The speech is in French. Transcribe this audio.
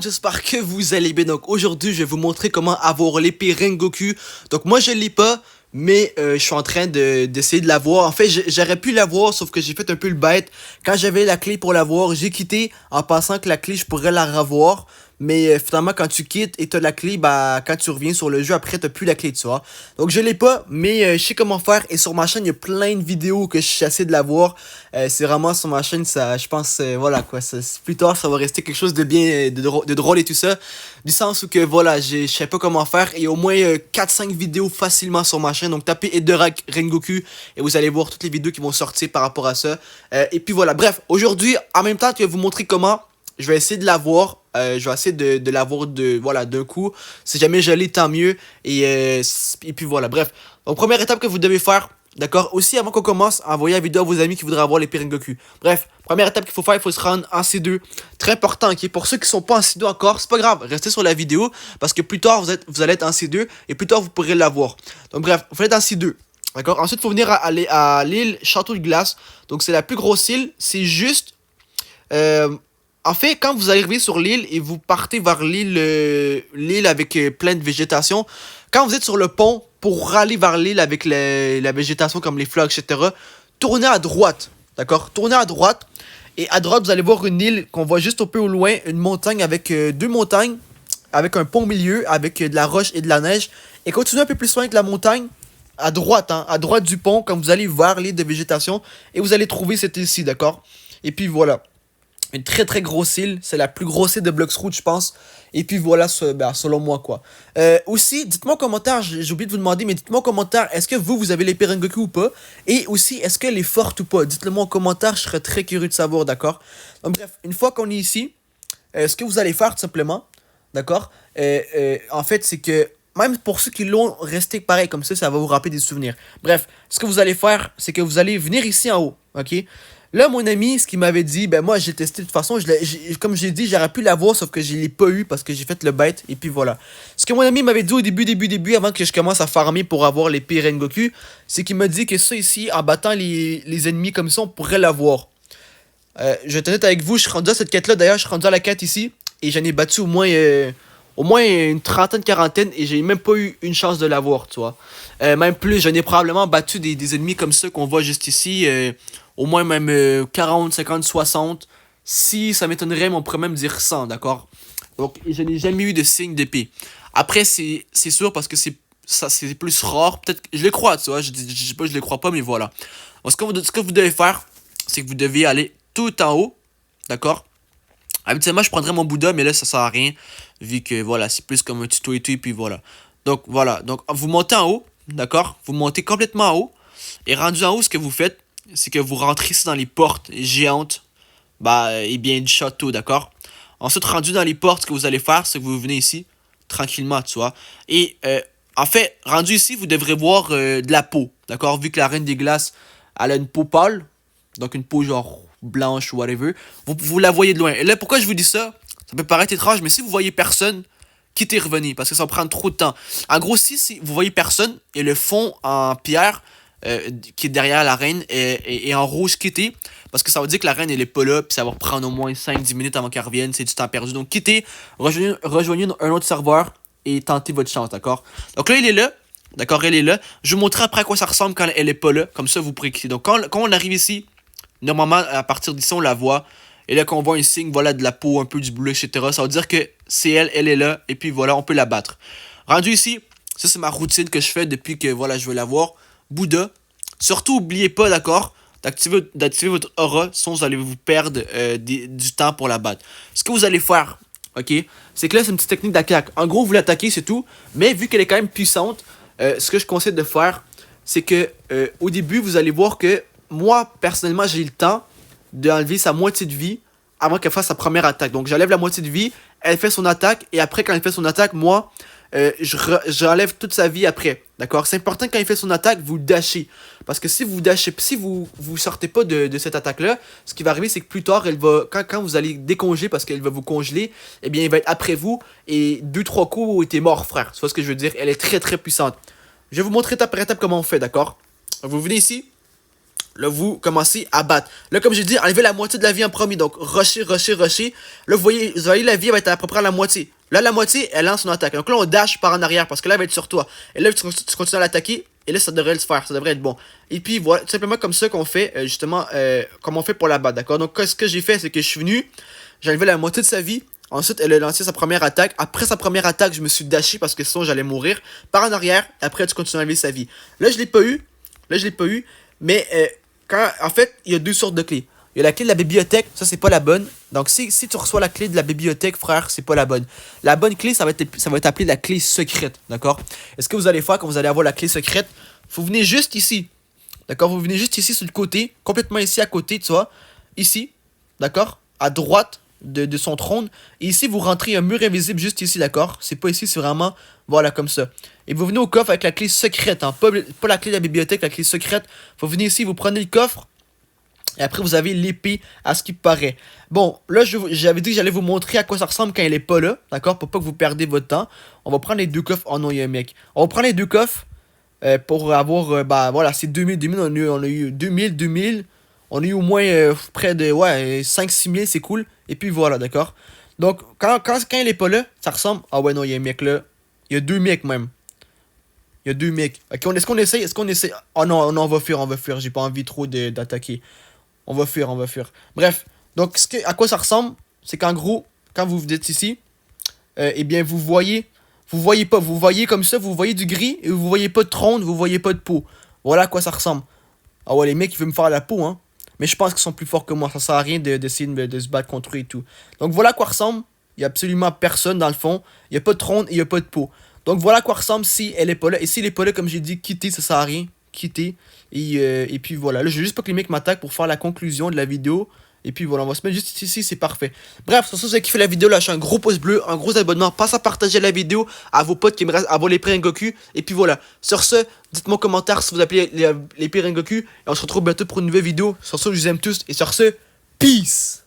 J'espère que vous allez bien. Donc aujourd'hui je vais vous montrer comment avoir l'épée Rengoku. Donc moi je l'ai pas, mais je suis en train d'essayer de l'avoir. En fait j'aurais pu l'avoir, sauf que j'ai fait un peu le bête. Quand j'avais la clé pour l'avoir, j'ai quitté en pensant que la clé je pourrais la revoir. Mais finalement quand tu quittes et t'as la clé, bah quand tu reviens sur le jeu après t'as plus la clé, tu vois. Donc je l'ai pas, mais je sais comment faire. Et sur ma chaîne il y a plein de vidéos que j'essaie de l'avoir. C'est vraiment sur ma chaîne, ça, je pense, voilà quoi, plus tard ça va rester quelque chose de bien, de drôle et tout ça, du sens où que voilà, je sais pas comment faire, et au moins 4-5 vidéos facilement sur ma chaîne, donc tapez Edorak Rengoku et vous allez voir toutes les vidéos qui vont sortir par rapport à ça, et puis voilà, bref, aujourd'hui, en même temps que je vais vous montrer comment, je vais essayer de l'avoir, je vais essayer de l'avoir voilà, d'un coup, si jamais je l'ai tant mieux, et puis voilà, bref, donc première étape que vous devez faire. D'accord? Aussi, avant qu'on commence, envoyez la vidéo à vos amis qui voudraient avoir les Rengoku. Bref, première étape qu'il faut faire, il faut se rendre en C2. Très important, ok? Pour ceux qui sont pas en C2 encore, c'est pas grave, restez sur la vidéo, parce que plus tard, vous allez être en C2, et plus tard, vous pourrez l'avoir. Donc bref, vous allez être en C2. D'accord? Ensuite, il faut venir aller à l'île Château de Glace. Donc c'est la plus grosse île, c'est juste... en fait, quand vous arrivez sur l'île et vous partez vers l'île avec plein de végétation, quand vous êtes sur le pont pour aller vers l'île avec la végétation comme les fleurs, etc., tournez à droite, d'accord? Tournez à droite, et à droite, vous allez voir une île qu'on voit juste un peu au loin, une montagne avec deux montagnes, avec un pont au milieu, avec de la roche et de la neige, et continuez un peu plus loin que la montagne, à droite, hein, à droite du pont, quand vous allez vers l'île de végétation, et vous allez trouver cette île-ci, d'accord? Et puis voilà. Une très très grosse île, c'est la plus grosse île de Bloxroot, je pense. Et puis voilà, selon moi, quoi. Aussi, dites-moi en commentaire, j'ai oublié de vous demander, mais dites-moi en commentaire, est-ce que vous avez l'épée Rengoku ou pas? Et aussi, est-ce qu'elle est forte ou pas? Dites-le moi en commentaire, je serais très curieux de savoir, d'accord? Donc bref, une fois qu'on est ici, ce que vous allez faire tout simplement, d'accord? En fait, c'est que, même pour ceux qui l'ont, resté pareil, comme ça va vous rappeler des souvenirs. Bref, ce que vous allez faire, c'est que vous allez venir ici en haut, ok? Là, mon ami, ce qu'il m'avait dit, ben moi, j'ai testé de toute façon, comme j'ai dit, j'aurais pu l'avoir, sauf que je l'ai pas eu parce que j'ai fait le bête, et puis voilà. Ce que mon ami m'avait dit au début, avant que je commence à farmer pour avoir l'épée Rengoku, c'est qu'il m'a dit que ça ici, en battant les ennemis comme ça, on pourrait l'avoir. Je vais être honnête avec vous, je suis rendu à cette quête-là, d'ailleurs, je suis rendu à la quête ici, et j'en ai battu au moins une trentaine, quarantaine, et j'ai même pas eu une chance de l'avoir, tu vois. Même plus, j'en ai probablement battu des ennemis comme ça qu'on voit juste ici, au moins même 40, 50, 60. Si ça m'étonnerait, mais on pourrait même dire 100, d'accord? Donc, je n'ai jamais eu de signe d'épée. Après, c'est sûr parce que c'est plus rare. Peut-être que je les crois, tu vois. Je dis pas que je les crois pas, mais voilà. Donc, ce que vous devez faire, c'est que vous devez aller tout en haut, d'accord? Habituellement, je prendrais mon Bouddha, mais là, ça sert à rien, vu que, voilà, c'est plus comme un tuto et tout, et puis voilà. Donc, voilà. Donc, vous montez en haut, d'accord? Vous montez complètement en haut, et rendu en haut, ce que vous faites, c'est que vous rentrez ici dans les portes géantes, bah, et bien, du château, d'accord? Ensuite, rendu dans les portes, ce que vous allez faire, c'est que vous venez ici, tranquillement, tu vois. Et, en fait, rendu ici, vous devrez voir de la peau, d'accord? Vu que la Reine des Glaces, elle a une peau pâle, donc une peau genre blanche ou whatever, vous la voyez de loin. Et là, pourquoi je vous dis ça? Ça peut paraître étrange, mais si vous voyez personne, quittez et revenez, parce que ça va prendre trop de temps. En gros, si vous voyez personne, et le fond en pierre, qui est derrière la reine, est en rouge, quittez, parce que ça veut dire que la reine, elle est pas là, puis ça va prendre au moins 5-10 minutes avant qu'elle revienne, c'est du temps perdu. Donc quittez, rejoignez un autre serveur, et tentez votre chance, d'accord? Donc là, il est là. D'accord, elle est là. Je vais vous montrer après à quoi ça ressemble quand elle est pas là. Comme ça, vous pourrez quitter. Donc, quand on arrive ici, normalement, à partir d'ici, on la voit. Et là, qu'on voit un signe, voilà, de la peau, un peu du bleu, etc., ça veut dire que c'est elle est là. Et puis voilà, on peut la battre. Rendu ici, ça, c'est ma routine que je fais depuis que, voilà, je veux la voir. Bouddha. Surtout, n'oubliez pas, d'accord, d'activer votre aura, sinon vous allez vous perdre du temps pour la battre. Ce que vous allez faire, ok, c'est que là, c'est une petite technique d'attaque. En gros, vous l'attaquez, c'est tout. Mais vu qu'elle est quand même puissante, ce que je conseille de faire, c'est que au début, vous allez voir que moi, personnellement, j'ai le temps d'enlever sa moitié de vie avant qu'elle fasse sa première attaque. Donc, j'enlève la moitié de vie, elle fait son attaque, et après, quand elle fait son attaque, moi, j'enlève toute sa vie après. D'accord? C'est important quand il fait son attaque, vous dashez. Parce que si vous dashez, si vous sortez pas de cette attaque-là, ce qui va arriver, c'est que plus tard, elle va, quand vous allez décongeler, parce qu'elle va vous congeler, eh bien, elle va être après vous, et 2-3 coups, t'es mort, frère. Tu vois ce que je veux dire? Elle est très très puissante. Je vais vous montrer étape par étape comment on fait, d'accord? Vous venez ici. Là, vous commencez à battre. Là, comme j'ai dit, enlevez la moitié de la vie en premier. Donc, rusher, rusher, rusher. Là, vous voyez la vie va être à peu près à la moitié. Là, la moitié, elle lance son attaque. Donc là, on dash par en arrière parce que là, elle va être sur toi. Et là, tu continues à l'attaquer. Et là, ça devrait le faire. Ça devrait être bon. Et puis, voilà, tout simplement comme ça qu'on fait, justement, comme on fait pour la battre. D'accord? Donc, ce que j'ai fait, c'est que je suis venu. J'ai enlevé la moitié de sa vie. Ensuite, elle a lancé sa première attaque. Après sa première attaque, je me suis dashé parce que sinon, j'allais mourir. Par en arrière. Après, tu continues à enlever sa vie. Là, je l'ai pas eu. Là, je l'ai pas eu. Mais, en fait, il y a deux sortes de clés. Il y a la clé de la bibliothèque, ça c'est pas la bonne. Donc si tu reçois la clé de la bibliothèque, frère, c'est pas la bonne. La bonne clé, ça va être appelé la clé secrète, d'accord? Et ce que vous allez faire quand vous allez avoir la clé secrète, vous venez juste ici, d'accord? Vous venez juste ici sur le côté, complètement ici à côté, tu vois? Ici, d'accord? À droite de son trône. Et ici, vous rentrez un mur invisible juste ici, d'accord? C'est pas ici, c'est vraiment, voilà, comme ça. Et vous venez au coffre avec la clé secrète, hein? Pas la clé de la bibliothèque, la clé secrète. Vous venez ici, vous prenez le coffre. Et après, vous avez l'épée à ce qui paraît. Bon, là, j'avais dit que j'allais vous montrer à quoi ça ressemble quand elle est pas là. D'accord? Pour pas que vous perdez votre temps. On va prendre les deux coffres. Oh non, il y a un mec. On va prendre les deux coffres pour avoir. Bah voilà, c'est 2000. On a eu 2000. On a eu au moins près de ouais, 5-6 000. C'est cool. Et puis voilà, d'accord? Donc, quand elle est pas là, ça ressemble. Ah ouais, non, il y a un mec là. Il y a deux mecs même. Il y a deux mecs. Ok, est-ce qu'on essaye? Est-ce qu'on essaye? Oh non, non, on va fuir, on va fuir. J'ai pas envie trop d'attaquer. On va fuir, on va fuir. Bref, donc à quoi ça ressemble, c'est qu'en gros, quand vous êtes ici, eh bien vous voyez pas, vous voyez comme ça, vous voyez du gris, et vous voyez pas de trône, vous voyez pas de peau. Voilà à quoi ça ressemble. Ah ouais, les mecs, ils veulent me faire la peau, hein. Mais je pense qu'ils sont plus forts que moi, ça sert à rien d'essayer de se battre contre eux et tout. Donc voilà à quoi ressemble, il y a absolument personne dans le fond, il y a pas de trône et il y a pas de peau. Donc voilà à quoi ressemble si elle est pas là. Et si elle est pas là, comme j'ai dit, quitter, ça sert à rien. Quitter. Et puis voilà. Là, je veux juste pas que les mecs m'attaquent pour faire la conclusion de la vidéo. Et puis voilà, on va se mettre juste ici, c'est parfait. Bref, sur ce, si vous avez kiffé la vidéo, lâchez un gros pouce bleu, un gros abonnement, passe à partager la vidéo à vos potes qui me restent à avoir les prix Rengoku. Et puis voilà. Sur ce, dites-moi en commentaire si vous appelez les prix Rengoku. Et on se retrouve bientôt pour une nouvelle vidéo. Sur ce, je vous aime tous. Et sur ce, peace!